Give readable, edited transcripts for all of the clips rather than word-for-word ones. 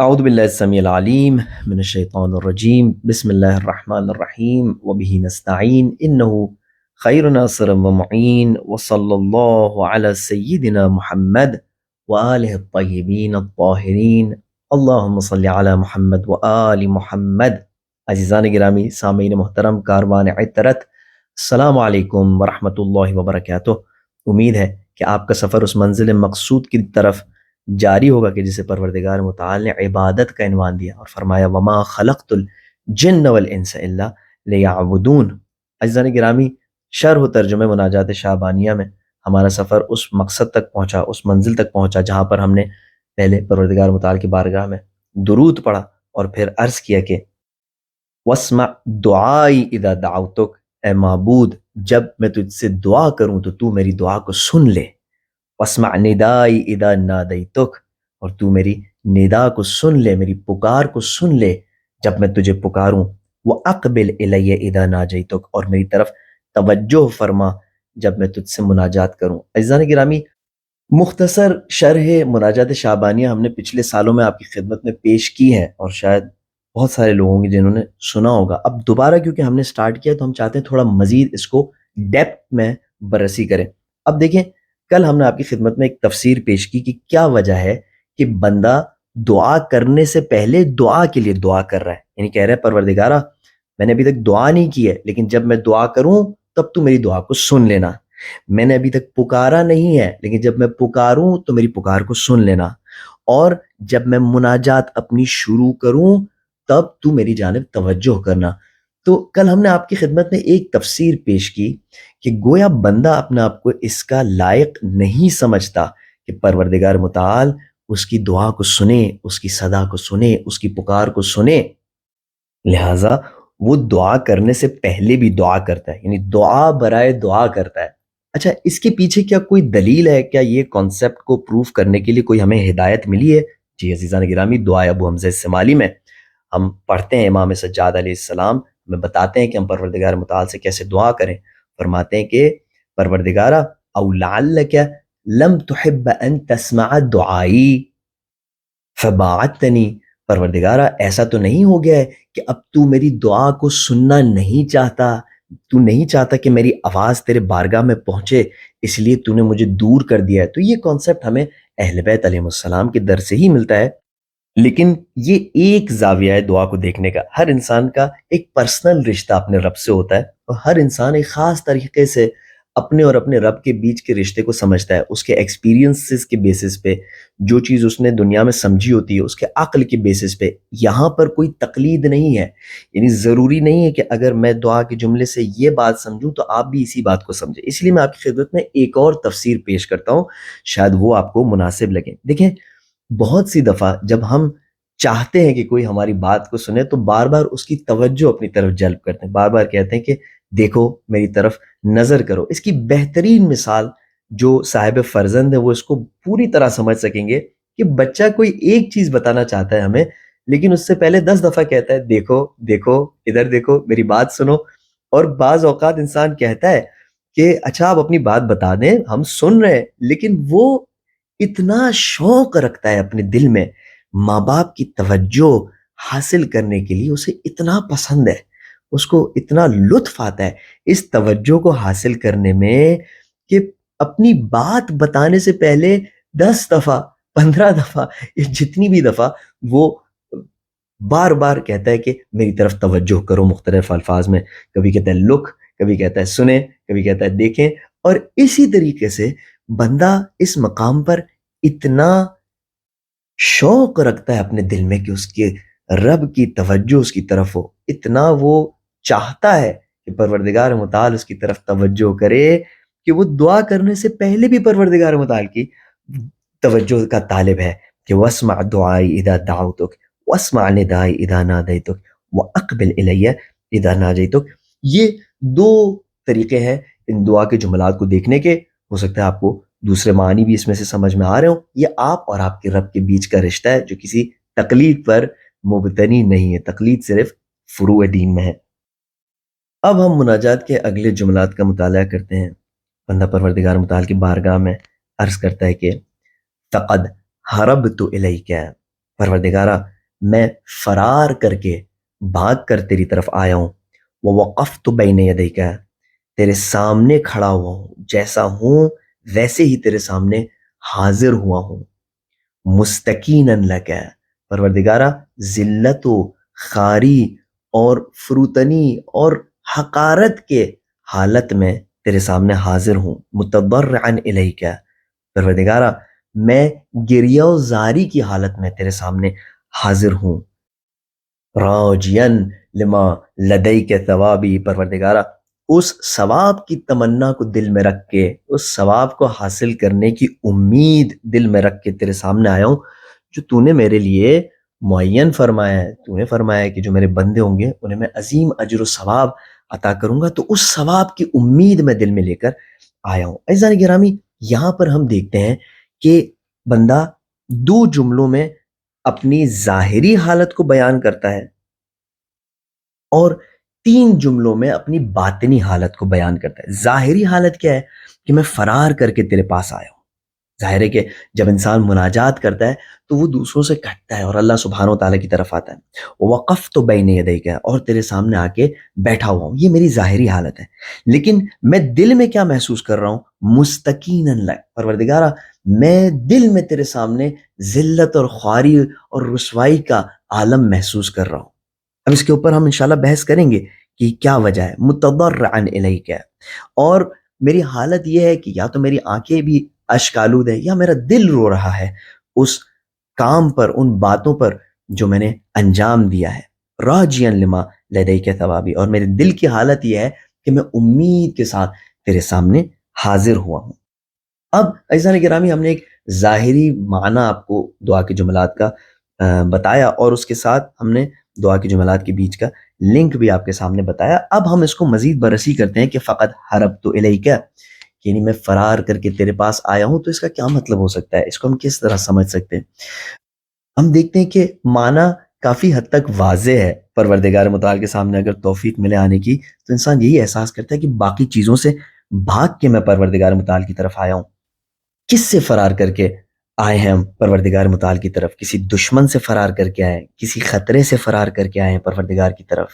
أعوذ بالله السميع العليم من الشيطان الرجيم بسم الله الرحمن الرحيم وبه نستعين إنه خير ناصر ومعين وصلى الله على سيدنا محمد وآله الطيبين الطاهرين اللهم صل على محمد وآل محمد. عزیزان گرامی، سامعین محترم، کاروان عطرت، السلام علیکم ورحمۃ اللہ وبرکاتہ۔ امید ہے کہ آپ کا سفر اس منزل مقصود کی طرف جاری ہوگا کہ جسے پروردگار متعال نے عبادت کا عنوان دیا اور فرمایا وما خلقت الجن والانس الا لیعبدون۔ عزیزان گرامی، شرح و ترجمہ مناجات شعبانیہ میں ہمارا سفر اس مقصد تک پہنچا، اس منزل تک پہنچا جہاں پر ہم نے پہلے پروردگار متعال کی بارگاہ میں درود پڑھا اور پھر عرض کیا کہ واسمع دعائی اذا دعوتک، اے معبود جب میں تجھ سے دعا کروں تو تو میری دعا کو سن لے۔ واسمع ندائی اذا نادیتک، اور تو میری ندا کو سن لے، میری پکار کو سن لے جب میں تجھے پکاروں۔ واقبل الی اذا ناجیتک، اور میری طرف توجہ فرما جب میں تجھ سے مناجات کروں۔ عزیزان گرامی، مختصر شرح مناجات شعبانیہ ہم نے پچھلے سالوں میں آپ کی خدمت میں پیش کی ہے اور شاید بہت سارے لوگوں ہوں گے جنہوں نے سنا ہوگا۔ اب دوبارہ کیونکہ ہم نے سٹارٹ کیا تو ہم چاہتے ہیں تھوڑا مزید اس کو ڈیپتھ میں بررسی کریں۔ اب دیکھیں، کل ہم نے آپ کی خدمت میں ایک تفسیر پیش کی کہ کیا وجہ ہے کہ بندہ دعا کرنے سے پہلے دعا کے لیے دعا کر رہا ہے، یعنی کہہ رہا ہے پروردگارہ میں نے ابھی تک دعا نہیں کی ہے، لیکن جب میں دعا کروں تب تو میری دعا کو سن لینا۔ میں نے ابھی تک پکارا نہیں ہے، لیکن جب میں پکاروں تو میری پکار کو سن لینا، اور جب میں مناجات اپنی شروع کروں تب تو میری جانب توجہ کرنا۔ تو کل ہم نے آپ کی خدمت میں ایک تفسیر پیش کی کہ گویا بندہ اپنے آپ کو اس کا لائق نہیں سمجھتا کہ پروردگار متعال اس کی دعا کو سنے، اس کی صدا کو سنے، اس کی پکار کو سنے، لہٰذا وہ دعا کرنے سے پہلے بھی دعا کرتا ہے، یعنی دعا برائے دعا کرتا ہے۔ اچھا، اس کے پیچھے کیا کوئی دلیل ہے؟ کیا یہ کانسیپٹ کو پروف کرنے کے لیے کوئی ہمیں ہدایت ملی ہے؟ جی عزیزان گرامی، دعائے ابو حمزہ السمالی میں ہم پڑھتے ہیں امام سجاد علیہ السلام ہمیں بتاتے ہیں کہ ہم پروردگار متعال سے کیسے دعا کریں۔ فرماتے ہیں کہ پروردگارہ او لعلک لم تحب ان تسمع دعائی فباعتنی، پروردگارہ ایسا تو نہیں ہو گیا ہے کہ اب تو میری دعا کو سننا نہیں چاہتا، تو نہیں چاہتا کہ میری آواز تیرے بارگاہ میں پہنچے، اس لیے تو نے مجھے دور کر دیا ہے۔ تو یہ کانسیپٹ ہمیں اہل بیت علیہ السلام کے در سے ہی ملتا ہے، لیکن یہ ایک زاویہ ہے دعا کو دیکھنے کا۔ ہر انسان کا ایک پرسنل رشتہ اپنے رب سے ہوتا ہے، اور ہر انسان ایک خاص طریقے سے اپنے اور اپنے رب کے بیچ کے رشتے کو سمجھتا ہے، اس کے ایکسپیرینسز کے بیسس پہ، جو چیز اس نے دنیا میں سمجھی ہوتی ہے اس کے عقل کے بیسس پہ۔ یہاں پر کوئی تقلید نہیں ہے، یعنی ضروری نہیں ہے کہ اگر میں دعا کے جملے سے یہ بات سمجھوں تو آپ بھی اسی بات کو سمجھیں۔ اس لیے میں آپ کی خدمت میں ایک اور تفسیر پیش کرتا ہوں، شاید وہ آپ کو مناسب لگے۔ دیکھیں، بہت سی دفعہ جب ہم چاہتے ہیں کہ کوئی ہماری بات کو سنے تو بار بار اس کی توجہ اپنی طرف جلب کرتے ہیں، بار بار کہتے ہیں کہ دیکھو میری طرف نظر کرو۔ اس کی بہترین مثال جو صاحب فرزند ہے وہ اس کو پوری طرح سمجھ سکیں گے کہ بچہ کوئی ایک چیز بتانا چاہتا ہے ہمیں، لیکن اس سے پہلے 10 دفعہ کہتا ہے دیکھو دیکھو ادھر دیکھو میری بات سنو۔ اور بعض اوقات انسان کہتا ہے کہ اچھا آپ اپنی بات بتا دیں، ہم سن رہے ہیں، لیکن وہ اتنا شوق رکھتا ہے اپنے دل میں، ماں باپ کی توجہ حاصل کرنے کے لیے اسے اتنا پسند ہے، اس کو اتنا لطف آتا ہے اس توجہ کو حاصل کرنے میں کہ اپنی بات بتانے سے پہلے 10 دفعہ 15 دفعہ یا جتنی بھی دفعہ وہ بار بار کہتا ہے کہ میری طرف توجہ کرو، مختلف الفاظ میں، کبھی کہتا ہے لک، کبھی کہتا ہے سنیں، کبھی کہتا ہے دیکھیں۔ اور اسی طریقے سے بندہ اس مقام پر اتنا شوق رکھتا ہے اپنے دل میں کہ اس کے رب کی توجہ اس کی طرف ہو، اتنا وہ چاہتا ہے کہ پروردگار متعال اس کی طرف توجہ کرے کہ وہ دعا کرنے سے پہلے بھی پروردگار متعال کی توجہ کا طالب ہے کہ واسمع دعائی اذا دعوتک واسمع ندائی اذا نادیتک واقبل الی اذا ناجیتک۔ یہ دو طریقے ہیں ان دعا کے جملات کو دیکھنے کے۔ ہو سکتا ہے آپ کو دوسرے معنی بھی اس میں سے سمجھ میں آ رہے ہوں۔ یہ آپ اور آپ کے رب کے بیچ کا رشتہ ہے جو کسی تقلید پر مبتنی نہیں ہے، تقلید صرف فروع دین میں ہے۔ اب ہم مناجات کے اگلے جملات کا مطالعہ کرتے ہیں۔ بندہ پروردگار متعال کی بارگاہ میں عرض کرتا ہے کہ فقد حربت الیک، پروردگارہ میں فرار کر کے بھاگ کر تیری طرف آیا ہوں، ووقفت بین یدیک، تیرے سامنے کھڑا ہوا ہوں، جیسا ہوں ویسے ہی تیرے سامنے حاضر ہوا ہوں، مستقیناً لک، پروردگارہ ذلت و خاری اور فروتنی اور حقارت کے حالت میں تیرے سامنے حاضر ہوں، متضرعا الیک، پروردگارہ میں گریہ و زاری کی حالت میں تیرے سامنے حاضر ہوں، راجین لما لدیک ثوابی، پروردگارہ اس ثواب کی تمنا کو دل میں رکھ کے، اس ثواب کو حاصل کرنے کی امید دل میں رکھ کے تیرے سامنے آیا ہوں جو تو نے میرے لیے معین فرمایا ہے۔ تو نے فرمایا ہے کہ جو میرے بندے ہوں گے انہیں میں عظیم اجر و ثواب عطا کروں گا، تو اس ثواب کی امید میں دل میں لے کر آیا ہوں۔ عزیزان گرامی، یہاں پر ہم دیکھتے ہیں کہ بندہ دو جملوں میں اپنی ظاہری حالت کو بیان کرتا ہے اور تین جملوں میں اپنی باطنی حالت کو بیان کرتا ہے۔ ظاہری حالت کیا ہے؟ کہ میں فرار کر کے تیرے پاس آیا ہوں۔ ظاہر ہے کہ جب انسان مناجات کرتا ہے تو وہ دوسروں سے کٹتا ہے اور اللہ سبحانہ و تعالیٰ کی طرف آتا ہے۔ وقفت بین یدیک، اور تیرے سامنے آ کے بیٹھا ہوا ہوں، یہ میری ظاہری حالت ہے۔ لیکن میں دل میں کیا محسوس کر رہا ہوں؟ مستقیناً لک، پروردگارہ میں دل میں تیرے سامنے ذلت اور خواری اور رسوائی کا عالم محسوس کر رہا ہوں۔ اب اس کے اوپر ہم انشاءاللہ بحث کریں گے کہ کیا وجہ ہے۔ متضرعا الیک، اور میری حالت یہ ہے کہ یا تو میری آنکھیں بھی اشک آلود ہے یا میرا دل رو رہا ہے اس کام پر، ان باتوں پر جو میں نے انجام دیا ہے۔ راجین لما لدیک ثوابی، اور میرے دل کی حالت یہ ہے کہ میں امید کے ساتھ تیرے سامنے حاضر ہوا ہوں۔ اب عزیزان گرامی، ہم نے ایک ظاہری معنی آپ کو دعا کے جملات کا بتایا اور اس کے ساتھ ہم نے دعا کے جملات کے بیچ کا لنک بھی آپ کے سامنے بتایا۔ اب ہم اس کو مزید بررسی کرتے ہیں کہ فقط حربت الیک، یعنی میں فرار کر کے تیرے پاس آیا ہوں، تو اس کا کیا مطلب ہو سکتا ہے، اس کو ہم کس طرح سمجھ سکتے ہیں؟ ہم دیکھتے ہیں کہ معنی کافی حد تک واضح ہے۔ پروردگار متعال کے سامنے اگر توفیق ملے آنے کی تو انسان یہی احساس کرتا ہے کہ باقی چیزوں سے بھاگ کے میں پروردگار متعال کی طرف آیا ہوں۔ کس سے فرار کر کے آئے ہیں ہم پروردگار متعال کی طرف؟ کسی دشمن سے فرار کر کے آئے ہیں، کسی خطرے سے فرار کر کے آئے ہیں پروردگار کی طرف؟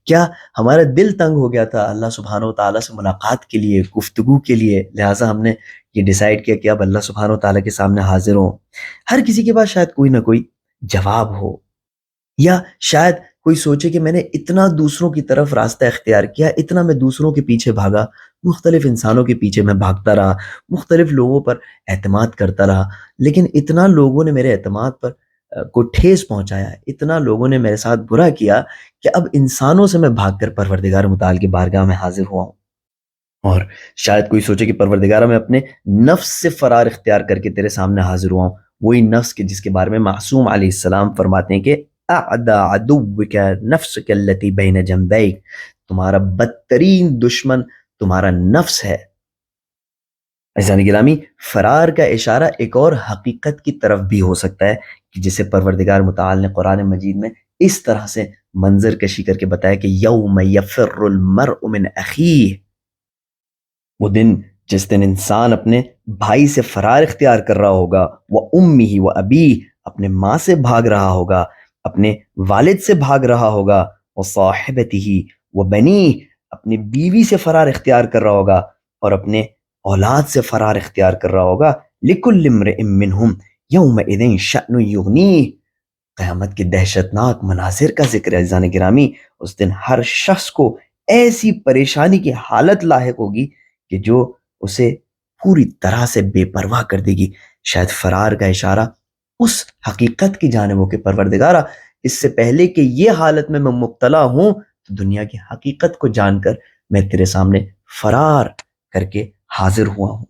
کیا ہمارا دل تنگ ہو گیا تھا اللہ سبحانہ و تعالیٰ سے ملاقات کے لیے، گفتگو کے لیے، لہٰذا ہم نے یہ ڈیسائیڈ کیا کہ اب اللہ سبحانہ و تعالیٰ کے سامنے حاضر ہوں؟ ہر کسی کے پاس شاید کوئی نہ کوئی جواب ہو، یا شاید کوئی سوچے کہ میں نے اتنا دوسروں کی طرف راستہ اختیار کیا، اتنا میں دوسروں کے پیچھے بھاگا، مختلف انسانوں کے پیچھے میں بھاگتا رہا، مختلف لوگوں پر اعتماد کرتا رہا، لیکن اتنا لوگوں نے میرے اعتماد پر کو ٹھیس پہنچایا، اتنا لوگوں نے میرے ساتھ برا کیا کہ اب انسانوں سے میں بھاگ کر پروردگار متعال کی بارگاہ میں حاضر ہوا ہوں۔ اور شاید کوئی سوچے کہ پروردگارہ میں اپنے نفس سے فرار اختیار کر کے تیرے سامنے حاضر ہوا ہوں، وہی نفس کے جس کے بارے میں معصوم علیہ السلام فرماتے ہیں کہ اعدى عدوك نفسك التي بين جنبيك، تمہارا بدترین دشمن تمہارا نفس ہے۔ عزیزان گرامی، فرار کا اشارہ ایک اور حقیقت کی طرف بھی ہو سکتا ہے کہ جسے پروردگار متعال نے قرآن مجید میں اس طرح سے منظر کشی کر کے بتایا کہ یوم یفر المرء من اخیہ، وہ دن جس دن انسان اپنے بھائی سے فرار اختیار کر رہا ہوگا، وہ امہ و ابی، اپنے ماں سے بھاگ رہا ہوگا، اپنے والد سے بھاگ رہا ہوگا، وہ صاحبتہ و بنی، اپنی بیوی سے فرار اختیار کر رہا ہوگا اور اپنے اولاد سے فرار اختیار کر رہا ہوگا۔ لکل امرئ منہم یومئذ شأن یغنیہ، قیامت کے دہشت ناک مناظر کا ذکر ہے عزیزان گرامی۔ اس دن ہر شخص کو ایسی پریشانی کی حالت لاحق ہوگی کہ جو اسے پوری طرح سے بے پرواہ کر دے گی۔ شاید فرار کا اشارہ اس حقیقت کی جانب ہو کہ پروردگارہ اس سے پہلے کہ یہ حالت میں مبتلا ہوں تو دنیا کی حقیقت کو جان کر میں تیرے سامنے فرار کر کے حاضر ہوا ہوں۔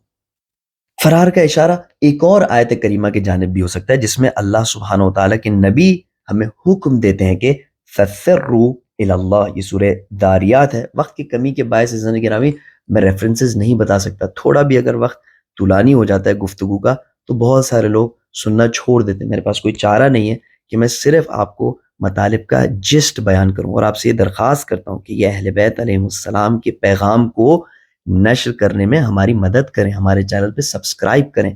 فرار کا اشارہ ایک اور آیت کریمہ کی جانب بھی ہو سکتا ہے جس میں اللہ سبحانہ و تعالیٰ کے نبی ہمیں حکم دیتے ہیں کہ فَفِرُّوا إِلَى اللَّهِ، یہ سورہ داریات ہے۔ وقت کی کمی کے باعث عزیزان گرامی میں ریفرنسز نہیں بتا سکتا، تھوڑا بھی اگر وقت طولانی ہو جاتا ہے گفتگو کا تو بہت سارے لوگ سننا چھوڑ دیتے ہیں۔ میرے پاس کوئی چارہ نہیں ہے کہ میں صرف آپ کو مطالب کا جسٹ بیان کروں، اور آپ سے یہ درخواست کرتا ہوں کہ یہ اہل بیت علیہ السلام کے پیغام کو نشر کرنے میں ہماری مدد کریں، ہمارے چینل پہ سبسکرائب کریں۔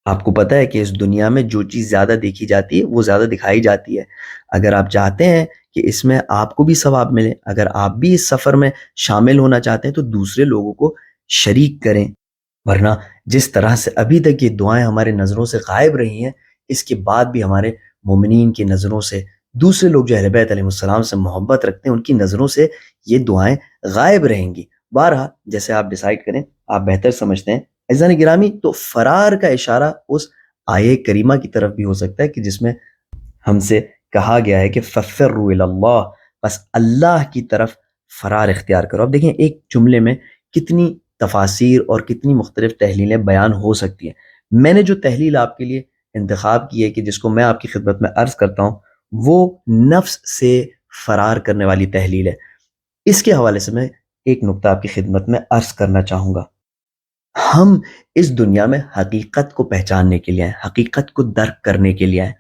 آپ کو پتہ ہے کہ اس دنیا میں جو چیز زیادہ دیکھی جاتی ہے وہ زیادہ دکھائی جاتی ہے. اگر آپ چاہتے ہیں کہ اس میں آپ کو بھی ثواب ملے، اگر آپ بھی اس سفر میں شامل ہونا چاہتے ہیں تو دوسرے لوگوں کو شریک کریں. ورنہ جس طرح سے ابھی تک یہ دعائیں ہمارے نظروں سے غائب رہی ہیں، اس کے بعد بھی ہمارے مومنین کی نظروں سے، دوسرے لوگ جو اہل بیت علیہ السلام سے محبت رکھتے ہیں ان کی نظروں سے یہ دعائیں غائب رہیں گی. بہرحال جیسے آپ ڈیسائیڈ کریں، آپ بہتر سمجھتے ہیں. عزیزان گرامی، تو فرار کا اشارہ اس آیے کریمہ کی طرف بھی ہو سکتا ہے کہ جس میں ہم سے کہا گیا ہے کہ فَفِرُّوا إِلَى اللَّهِ، بس اللہ کی طرف فرار اختیار کرو. اب دیکھیں ایک جملے میں کتنی تفاسیر اور کتنی مختلف تحلیلیں بیان ہو سکتی ہیں. میں نے جو تحلیل آپ کے لیے انتخاب کی ہے کہ جس کو میں آپ کی خدمت میں عرض کرتا ہوں، وہ نفس سے فرار کرنے والی تحلیل ہے. اس کے حوالے سے میں ایک نقطہ آپ کی خدمت میں عرض کرنا چاہوں گا. ہم اس دنیا میں حقیقت کو پہچاننے کے لیے آئے، حقیقت کو درک کرنے کے لیے آئے،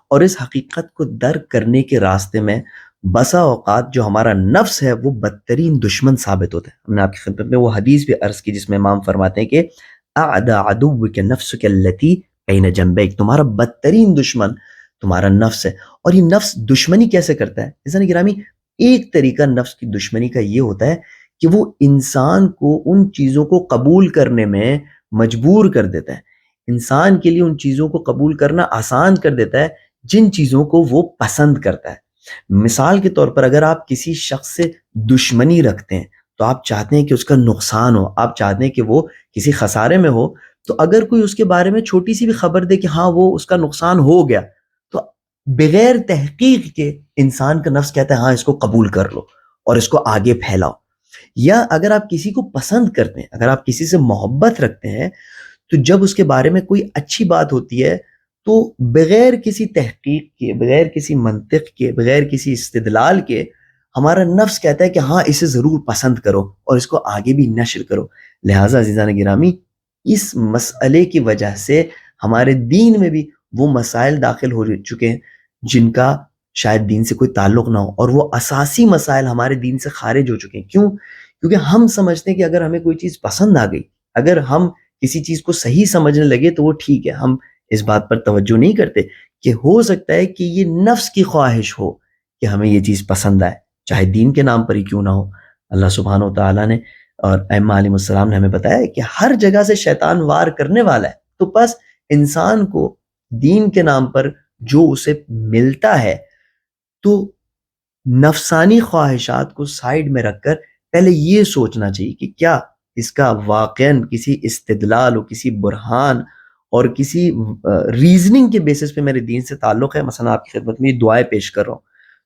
اور اس حقیقت کو درک کرنے کے راستے میں بسا اوقات جو ہمارا نفس ہے وہ بدترین دشمن ثابت ہوتا ہے. ہم نے آپ کی خدمت میں وہ حدیث بھی عرض کی جس میں امام فرماتے ہیں کہ اعدى عدوك نفسك التي بين جنبيك، تمہارا بدترین دشمن تمہارا نفس ہے. اور یہ نفس دشمنی کیسے کرتا ہے؟ عزیزان گرامی، ایک طریقہ نفس کی دشمنی کا یہ ہوتا ہے کہ وہ انسان کو ان چیزوں کو قبول کرنے میں مجبور کر دیتا ہے. انسان کے لیے ان چیزوں کو قبول کرنا آسان کر دیتا ہے جن چیزوں کو وہ پسند کرتا ہے. مثال کے طور پر اگر آپ کسی شخص سے دشمنی رکھتے ہیں تو آپ چاہتے ہیں کہ اس کا نقصان ہو، آپ چاہتے ہیں کہ وہ کسی خسارے میں ہو. تو اگر کوئی اس کے بارے میں چھوٹی سی بھی خبر دے کہ ہاں وہ اس کا نقصان ہو گیا، تو بغیر تحقیق کے انسان کا نفس کہتا ہے ہاں اس کو قبول کر لو اور اس کو آگے پھیلاؤ. یا اگر آپ کسی کو پسند کرتے ہیں، اگر آپ کسی سے محبت رکھتے ہیں، تو جب اس کے بارے میں کوئی اچھی بات ہوتی ہے تو بغیر کسی تحقیق کے، بغیر کسی منطق کے، بغیر کسی استدلال کے ہمارا نفس کہتا ہے کہ ہاں اسے ضرور پسند کرو اور اس کو آگے بھی نشر کرو. لہٰذا عزیزان گرامی، اس مسئلے کی وجہ سے ہمارے دین میں بھی وہ مسائل داخل ہو چکے ہیں جن کا شاید دین سے کوئی تعلق نہ ہو، اور وہ اساسی مسائل ہمارے دین سے خارج ہو چکے ہیں. کیوں؟ کیونکہ ہم سمجھتے ہیں کہ اگر ہمیں کوئی چیز پسند آ گئی، اگر ہم کسی چیز کو صحیح سمجھنے لگے تو وہ ٹھیک ہے. ہم اس بات پر توجہ نہیں کرتے کہ ہو سکتا ہے کہ یہ نفس کی خواہش ہو کہ ہمیں یہ چیز پسند آئے، چاہے دین کے نام پر ہی کیوں نہ ہو. اللہ سبحانہ و تعالیٰ نے اور ائمہ علیہ السلام نے ہمیں بتایا ہے کہ ہر جگہ سے شیطان وار کرنے والا ہے. تو بس انسان کو دین کے نام پر جو اسے ملتا ہے تو نفسانی خواہشات کو سائیڈ میں رکھ کر پہلے یہ سوچنا چاہیے کہ کیا اس کا واقعاً کسی استدلال و کسی برہان اور کسی ریزننگ کے بیسس پہ میرے دین سے تعلق ہے. مثلا آپ کی خدمت میں یہ دعائیں پیش کر رہا ہوں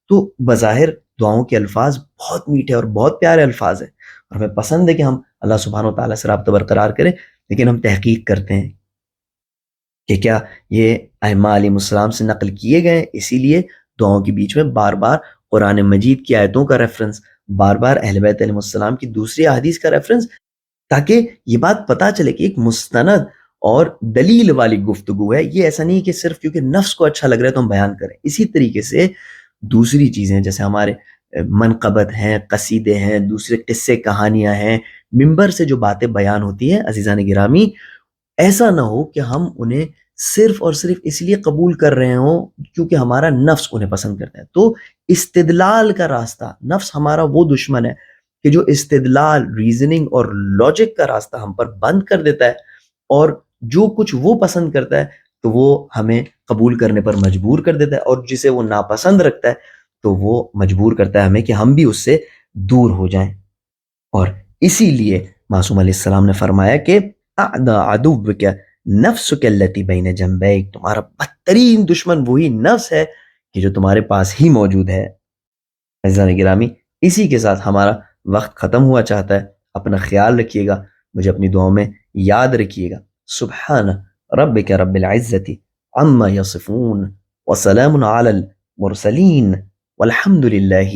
تو بظاہر دعاؤں کے الفاظ بہت میٹھے اور بہت پیارے الفاظ ہیں، اور ہمیں پسند ہے کہ ہم اللہ سبحانہ و تعالیٰ سے رابطہ برقرار کریں، لیکن ہم تحقیق کرتے ہیں کہ کیا یہ ائمہ علیہ السلام سے نقل کیے گئے. اسی لیے دعاؤں کے بیچ میں بار بار قرآن مجید کی آیتوں کا ریفرنس، بار بار اہل بیت علیہ السلام کی دوسری احادیث کا ریفرنس، تاکہ یہ بات پتہ چلے کہ ایک مستند اور دلیل والی گفتگو ہے. یہ ایسا نہیں کہ صرف کیونکہ نفس کو اچھا لگ رہا ہے تو ہم بیان کریں. اسی طریقے سے دوسری چیزیں جیسے ہمارے منقبت ہیں، قصیدے ہیں، دوسرے قصے کہانیاں ہیں، منبر سے جو باتیں بیان ہوتی ہیں، عزیزان گرامی ایسا نہ ہو کہ ہم انہیں صرف اور صرف اس لیے قبول کر رہے ہوں کیونکہ ہمارا نفس انہیں پسند کرتا ہے. تو استدلال کا راستہ، نفس ہمارا وہ دشمن ہے کہ جو استدلال، ریزننگ اور لاجک کا راستہ ہم پر بند کر دیتا ہے، اور جو کچھ وہ پسند کرتا ہے تو وہ ہمیں قبول کرنے پر مجبور کر دیتا ہے، اور جسے وہ ناپسند رکھتا ہے تو وہ مجبور کرتا ہے ہمیں کہ ہم بھی اس سے دور ہو جائیں. اور اسی لیے معصوم علیہ السلام نے فرمایا کہ اعدى عدوك نفسك التي بين جنبيك، تمہارا بدترین دشمن وہی نفس ہے کہ جو تمہارے پاس ہی موجود ہے. عزیزان گرامی، اسی کے ساتھ ہمارا وقت ختم ہوا چاہتا ہے. اپنا خیال رکھیے گا، مجھے اپنی دعاؤں میں یاد رکھیے گا. سبحان ربک رب العزت عما یصفون وسلام علی المرسلین والحمد للہ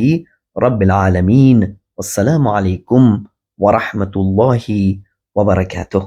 رب العالمین. والسلام علیکم ورحمۃ اللہ وبرکاتہ.